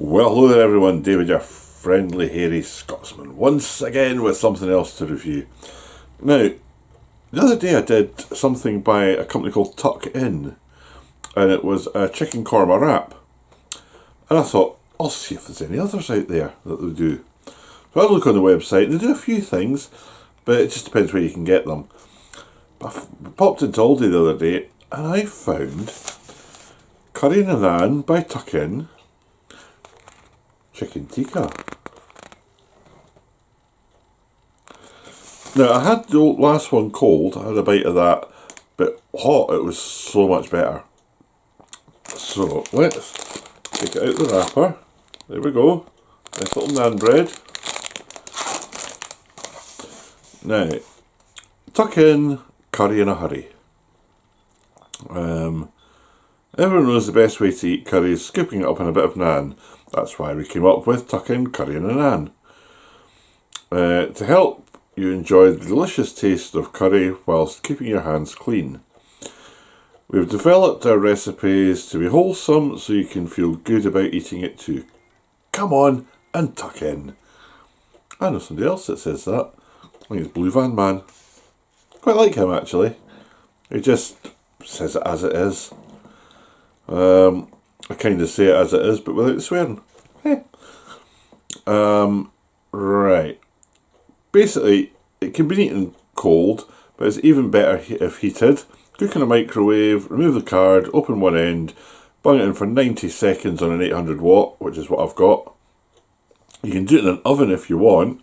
Well, hello there everyone, David, your friendly hairy Scotsman, once again with something else to review. Now, the other day I did something by a company called Tuck In, and it was a chicken korma wrap. And I thought, I'll see if there's any others out there that they do. So I look on the website, and they do a few things, but it just depends where you can get them. I popped into Aldi the other day, and I found curry and naan by Tuck In, Chicken Tikka. Now, I had the last one cold, I had a bite of that, but hot it was so much better. So, let's take it out the wrapper. There we go. Nice little naan bread. Now, Tuck In curry in a hurry. Everyone knows the best way to eat curry is scooping it up in a bit of naan. That's why we came up with Tuck In curry and a naan. To help you enjoy the delicious taste of curry whilst keeping your hands clean. We've developed our recipes to be wholesome so you can feel good about eating it too. Come on and tuck in. I know somebody else that says that. I think it's Blue Van Man. Quite like him actually. He just says it as it is. I kind of say it as it is, but without swearing. Right. Basically, it can be eaten cold, but it's even better if heated. Cook in a microwave, remove the card, open one end, bung it in for 90 seconds on an 800 watt, which is what I've got. You can do it in an oven if you want,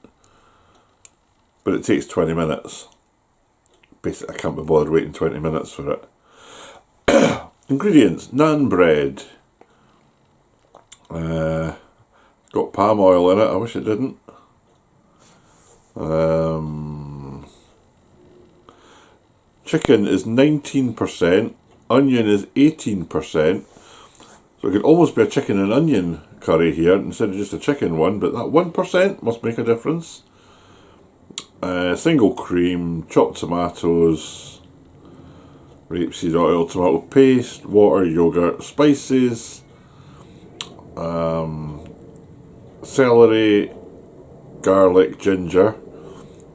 but it takes 20 minutes. Basically, I can't be bothered waiting 20 minutes for it. Ingredients: naan bread. Got palm oil in it, I wish it didn't. Chicken is 19%, onion is 18%, so it could almost be a chicken and onion curry here instead of just a chicken one, but that 1% must make a difference. Single cream, chopped tomatoes, rapeseed oil, tomato paste, water, yogurt, spices, celery, garlic, ginger.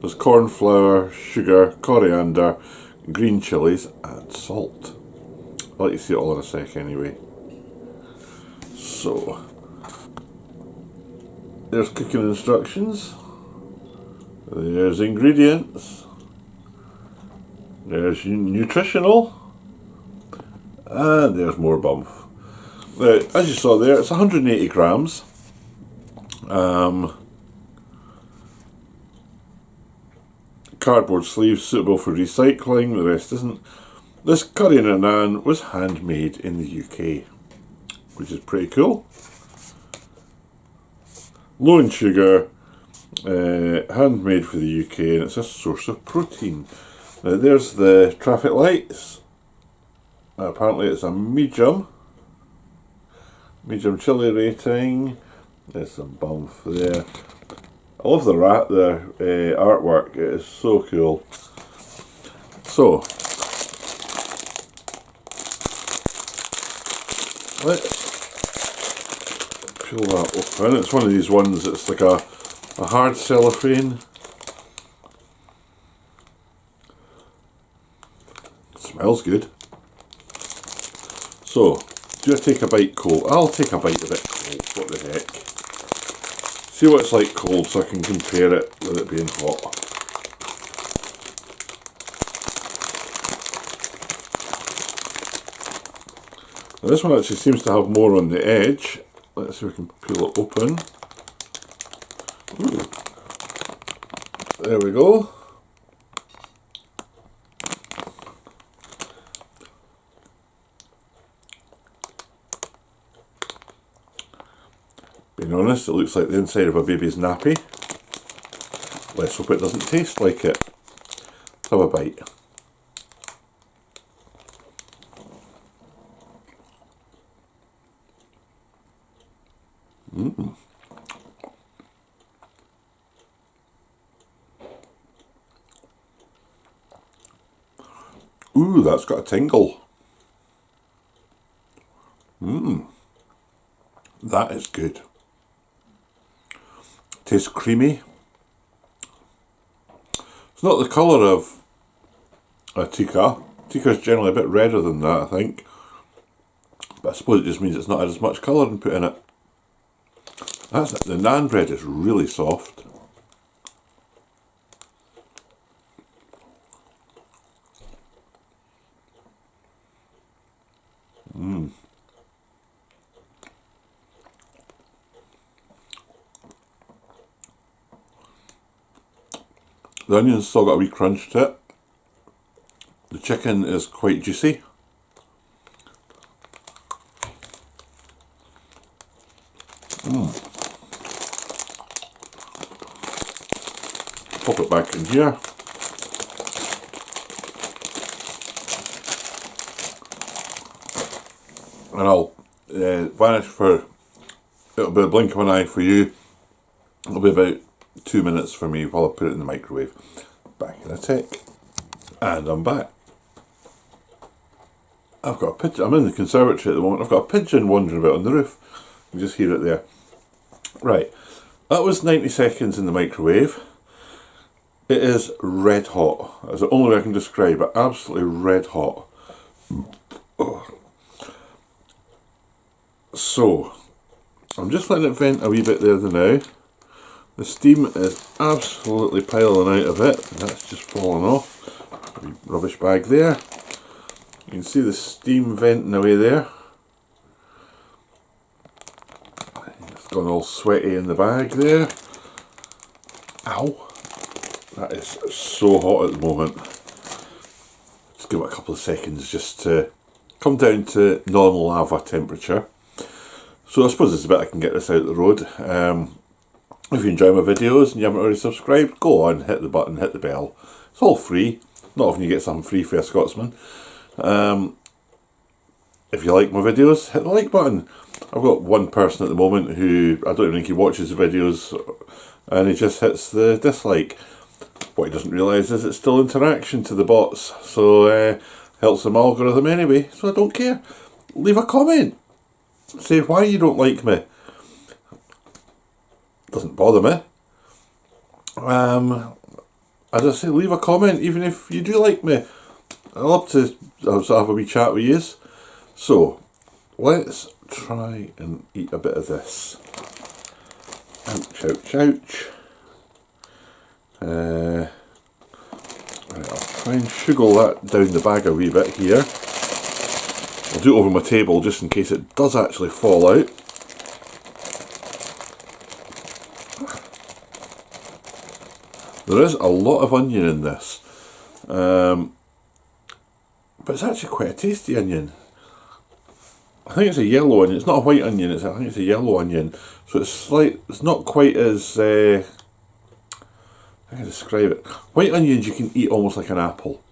There's corn flour, sugar, coriander, green chilies and salt. I'll let you see it all in a sec anyway. So, there's cooking instructions. There's ingredients. There's nutritional. And there's more bump. Now, as you saw there, it's 180 grams. Cardboard sleeves suitable for recycling, the rest isn't. This curry and a naan was handmade in the UK, which is pretty cool. Low in sugar, handmade for the UK, and it's a source of protein. Now there's the traffic lights. Apparently it's a medium chili rating. There's some bump there. I love the artwork, it is so cool. So, let's peel that open. It's one of these ones that's like a hard cellophane. It smells good. So, do I take a bite cold? I'll take a bite of it cold, what the heck. See what it's like cold so I can compare it with it being hot. Now this one actually seems to have more on the edge. Let's see if we can peel it open. Ooh. There we go. Being honest, it looks like the inside of a baby's nappy. Let's hope it doesn't taste like it. Let's have a bite. Ooh, that's got a tingle. That is good. Tastes creamy. It's not the colour of a tikka. Tikka is generally a bit redder than that, I think. But I suppose it just means it's not had as much colouring put in it. That's it. The naan bread is really soft. The onion's still got a wee crunch to it. The chicken is quite juicy. Pop it back in here. And I'll vanish for, it'll be a blink of an eye for you. It'll be about 2 minutes for me while I put it in the microwave. Back in a tick. And I'm back. I've got a pigeon. I'm in the conservatory at the moment. I've got a pigeon wandering about on the roof. You can just hear it there. Right. That was 90 seconds in the microwave. It is red hot. That's the only way I can describe it. Absolutely red hot. Oh. So, I'm just letting it vent a wee bit there now. The steam is absolutely piling out of it. That's just fallen off. A wee rubbish bag there. You can see the steam venting away there. It's gone all sweaty in the bag there. Ow! That is so hot at the moment. Just give it a couple of seconds just to come down to normal lava temperature. So I suppose there's a bit I can get this out the road. If you enjoy my videos and you haven't already subscribed, go on, hit the button, hit the bell. It's all free. Not often you get something free for a Scotsman. If you like my videos, hit the like button. I've got one person at the moment who, I don't even think he watches the videos, and he just hits the dislike. What he doesn't realise is it's still interaction to the bots, so helps them algorithm anyway, so I don't care. Leave a comment. Say why you don't like me. Doesn't bother me. As I say, leave a comment even if you do like me. I love to have a wee chat with you. So, let's try and eat a bit of this. Ouch, ouch, ouch. Right, I'll try and sugar that down the bag a wee bit here. I'll do it over my table just in case it does actually fall out. There is a lot of onion in this. But it's actually quite a tasty onion. I think it's a yellow onion. It's not a white onion. I think it's a yellow onion. So it's not quite as how can I describe it? White onions you can eat almost like an apple.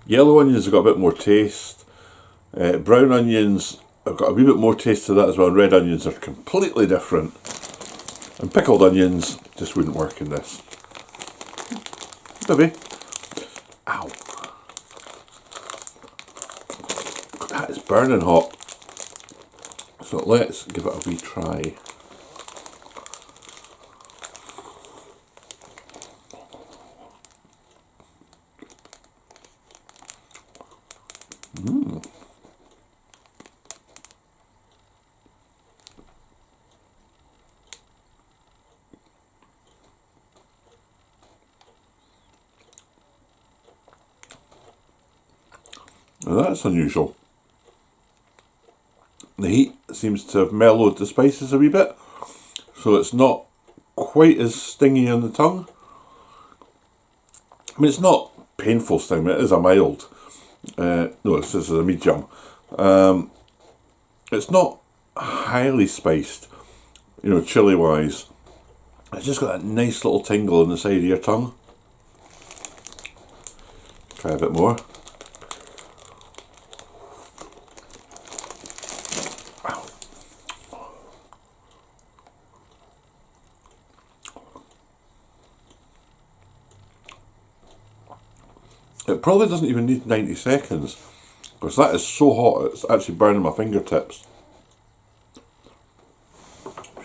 Yellow onions have got a bit more taste. Brown onions have got a wee bit more taste to that as well. And red onions are completely different. And pickled onions just wouldn't work in this. Maybe. Ow. That is burning hot. So let's give it a wee try. Now that's unusual. The heat seems to have mellowed the spices a wee bit, so it's not quite as stingy on the tongue. I mean, it's not painful sting, it is a mild. No, this is a medium. It's not highly spiced, you know, chili wise. It's just got that nice little tingle on the side of your tongue. Try a bit more. It probably doesn't even need 90 seconds because that is so hot it's actually burning my fingertips.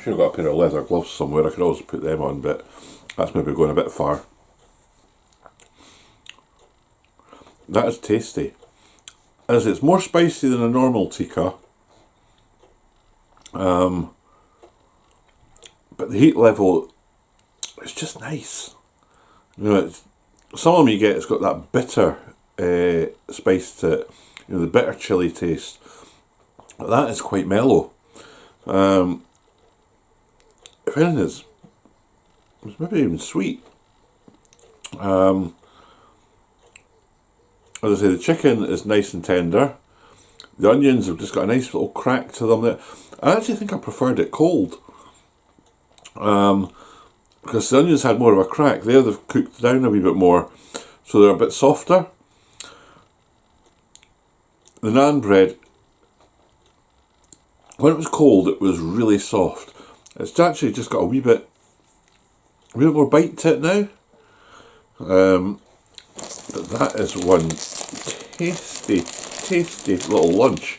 should have got a pair of leather gloves somewhere. I could always put them on, but that's maybe going a bit far. That is tasty. As it's more spicy than a normal tikka, but the heat level is just nice. You know, some of them you get, it's got that bitter spice to it, you know, the bitter chilli taste. But that is quite mellow. If anything, it's maybe even sweet. As I say, the chicken is nice and tender. The onions have just got a nice little crack to them there. I actually think I preferred it cold. Because the onions had more of a crack. There they've cooked down a wee bit more, so they're a bit softer. The naan bread, when it was cold, it was really soft. It's actually just got a wee bit more bite to it now. But that is one tasty little lunch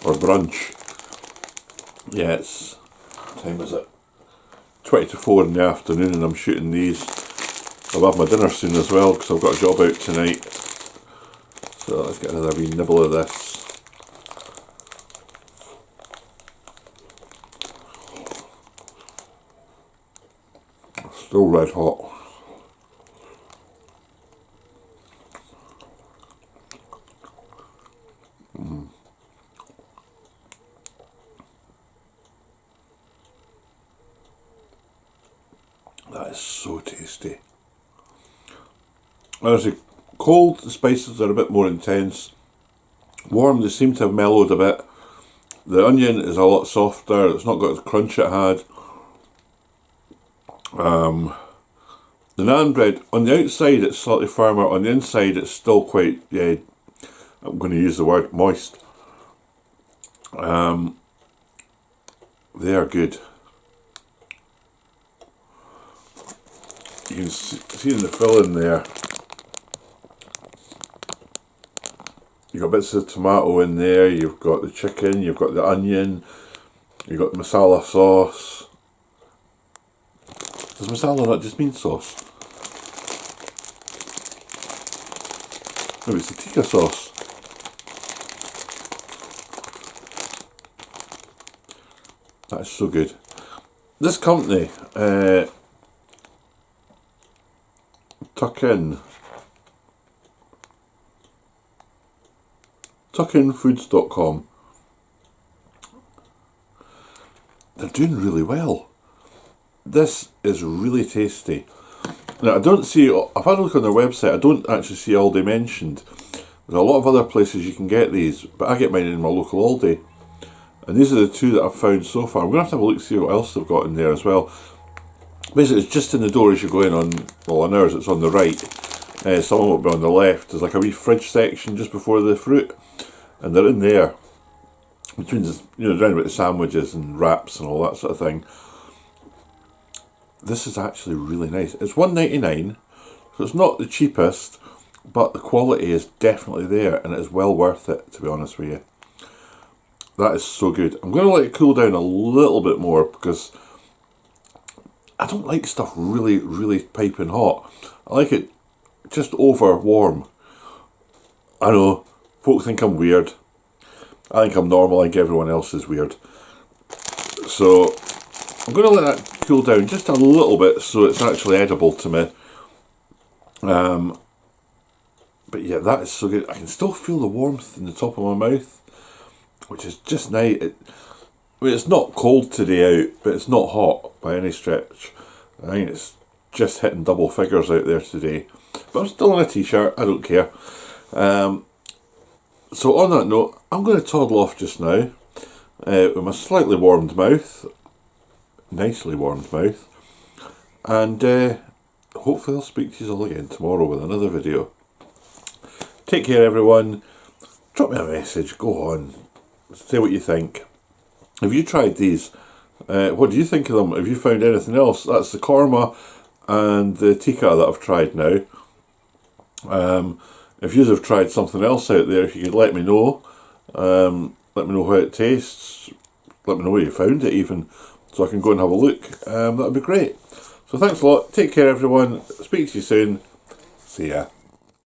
or brunch. Yeah, it's, what time is it? 20 to 4 in the afternoon, and I'm shooting these. I'll have my dinner soon as well because I've got a job out tonight. So let's get another wee nibble of this. Still red hot. That is so tasty. Honestly, cold, the spices are a bit more intense. Warm, they seem to have mellowed a bit. The onion is a lot softer, it's not got the crunch it had. The naan bread, on the outside it's slightly firmer, on the inside it's still quite, yeah, I'm going to use the word moist. They are good. You can see in the filling there, you've got bits of tomato in there, you've got the chicken, you've got the onion, you've got the masala sauce. Does masala not just mean sauce? Maybe it's the tikka sauce. That is so good. This company, tuckinfoods.com, they're doing really well. This is really tasty. Now I don't see, I've had a look on their website, I don't actually see Aldi mentioned. There's a lot of other places you can get these, but I get mine in my local Aldi. And these are the two that I've found so far. I'm going to have a look to see what else they've got in there as well. Basically, it's just in the door as you go in on, well, on ours it's on the right. Some of them will be on the left. There's like a wee fridge section just before the fruit. And they're in there. Between the, you know, around about the sandwiches and wraps and all that sort of thing. This is actually really nice. It's $1.99, so it's not the cheapest, but the quality is definitely there, and it is well worth it, to be honest with you. That is so good. I'm going to let it cool down a little bit more because I don't like stuff really, really piping hot. I like it just over warm. I know, folk think I'm weird. I think I'm normal, I think everyone else is weird. So I'm going to let that cool down just a little bit so it's actually edible to me. But yeah, that is so good. I can still feel the warmth in the top of my mouth, which is just nice. I mean, it's not cold today out, but it's not hot by any stretch. I think it's just hitting double figures out there today. But I'm still in a t-shirt, I don't care. So on that note, I'm going to toddle off just now with my slightly warmed mouth, nicely warmed mouth, and hopefully I'll speak to you all again tomorrow with another video. Take care everyone, drop me a message, go on, say what you think. Have you tried these? What do you think of them? Have you found anything else? That's the korma and the tikka that I've tried now. If you have tried something else out there, if you could let me know. Let me know how it tastes. Let me know where you found it even. so I can go and have a look. That would be great. So thanks a lot. Take care, everyone. Speak to you soon. See ya.